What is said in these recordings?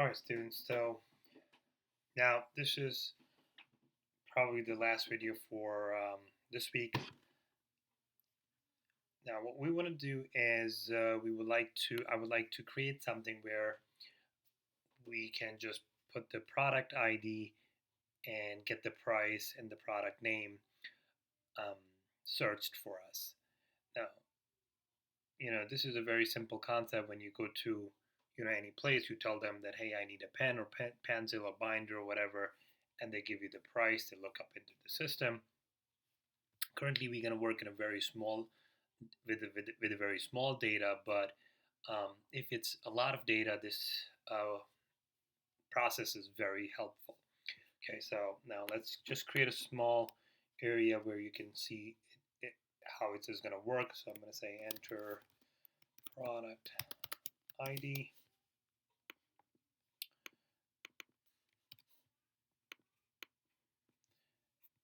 Alright, students, so now this is probably the last video for this week. Now, what we want to do is I would like to create something where we can just put the product ID and get the price and the product name um, searched for us. Now, this is a very simple concept. When you go to, any place, you tell them that, hey, I need a pen or pencil or binder or whatever, and they give you the price. They look up into the system. Currently, we're going to work in a very small with a very small data, but if it's a lot of data, this process is very helpful. Okay, so now let's just create a small area where you can see how it is going to work. So I'm going to say enter product ID.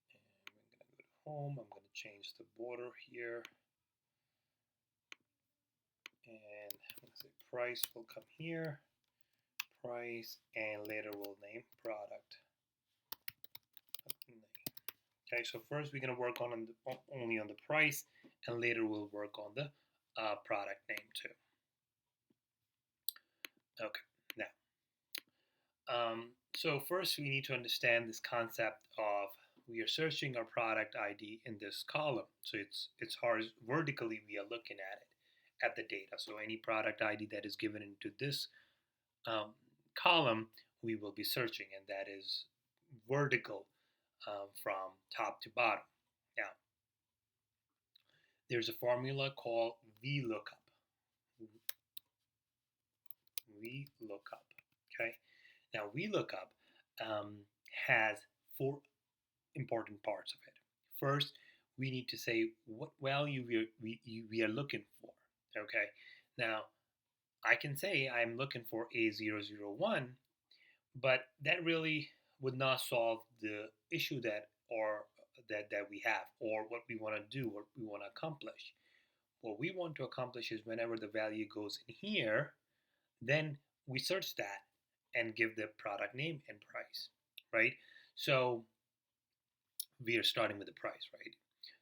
And I'm going to go to home. I'm going to change the border here. And I'm going to say price will come here. Price, and later we'll name product. Okay, so first we're going to work only on the price, and later we'll work on the product name too. Okay, now, so first we need to understand this concept of we are searching our product ID in this column. So it's vertically we are looking at it, at the data. So any product ID that is given into this column, we will be searching, and that is vertical from top to bottom. Now, there's a formula called Vlookup. Vlookup. Okay. Now, Vlookup has four important parts of it. First, we need to say what value we are looking for. Okay. Now, I can say I'm looking for A001, but that really would not solve the issue that we have, or what we want to do, what we want to accomplish. What we want to accomplish is whenever the value goes in here, then we search that and give the product name and price, right? So we are starting with the price, right?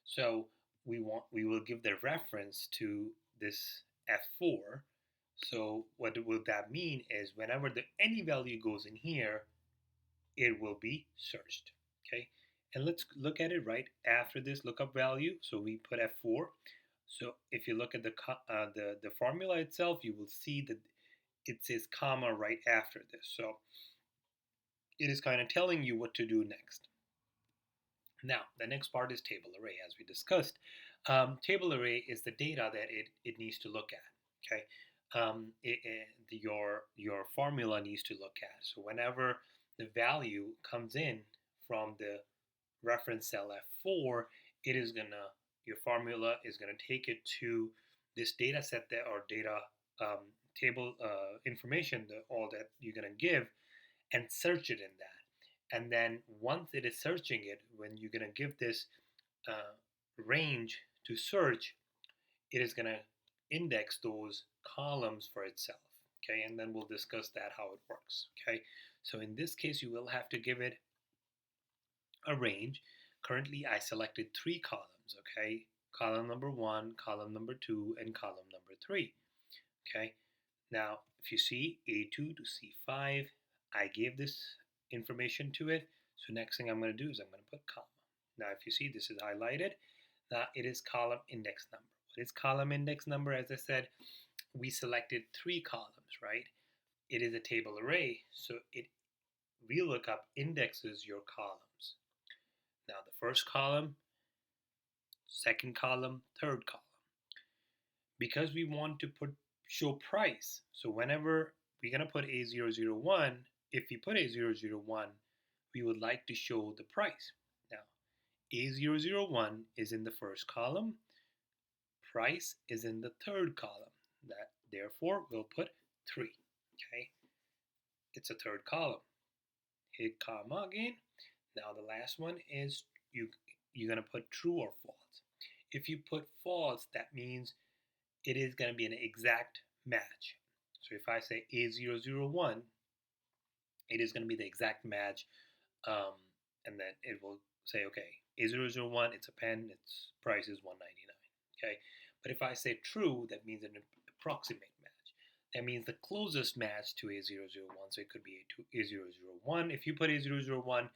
So we will give the reference to this F4. So what will that mean is whenever any value goes in here, it will be searched. Okay, and let's look at it right after this lookup value. So we put F4. So if you look at the formula itself, you will see that it says comma right after this. So it is kind of telling you what to do next. Now, the next part is table array, as we discussed. Table array is the data that it needs to look at. Okay, your formula needs to look at. So whenever the value comes in from the reference cell F4, your formula is gonna take it to this data set or data table information, all that you're gonna give, and search it in that. And then once it is searching it, when you're gonna give this range to search, it is gonna index those columns for itself. Okay, and then we'll discuss that how it works. Okay, so in this case, you will have to give it a range. Currently, I selected 3 columns. Okay, column number 1, column number 2, and column number 3. Okay, now if you see A2 to C5, I gave this information to it. So next thing I'm going to do is I'm going to put comma. Now if you see, this is highlighted. Now it is column index number. What is column index number? As I said, we selected 3 columns, right? It is a table array, so Vlookup indexes your columns. Now the first column, second column, third column. Because we want to show price, so whenever we're going to put A001, if we put A001, we would like to show the price. Now, A001 is in the first column, price is in the third column. Therefore, we'll put 3. Okay, it's a third column. Hit comma again. Now the last one is you're going to put true or false. If you put false, that means it is going to be an exact match. So if I say A001, it is going to be the exact match, and then it will say, okay, A001, it's a pen, its price is 199. Okay, but if I say true, that means an approximate match. That means the closest match to A001. So it could be A001. If you put A001,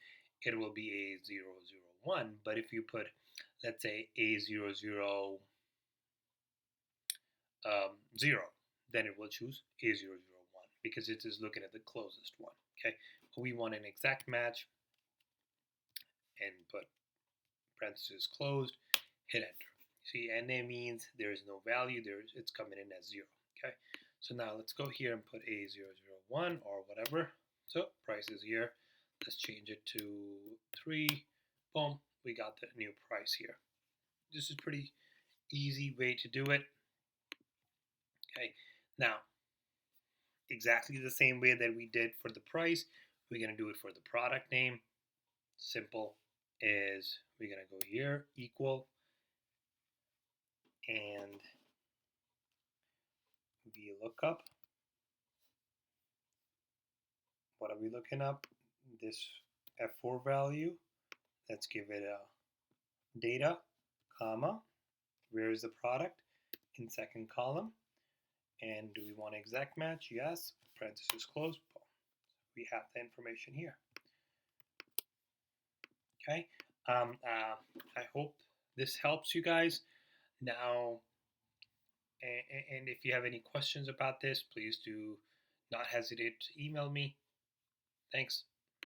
it will be A001. But if you put, let's say, A000, 0, then it will choose A001 because it is looking at the closest one. Okay, but we want an exact match and put parentheses closed, hit enter. See, and that means there is no value, it's coming in as 0. Okay, so now let's go here and put A001 or whatever. So price is here. Let's change it to 3. Boom, we got the new price here. This is pretty easy way to do it. Okay, now exactly the same way that we did for the price, we're going to do it for the product name. Simple is we're going to go here, equal, and Vlookup. What are we looking up? This F4 value. Let's give it a data, comma. Where is the product? In second column. And do we want an exact match? Yes. Parenthesis closed. We have the information here. Okay. I hope this helps you guys. Now, and if you have any questions about this, please do not hesitate to email me. Thanks.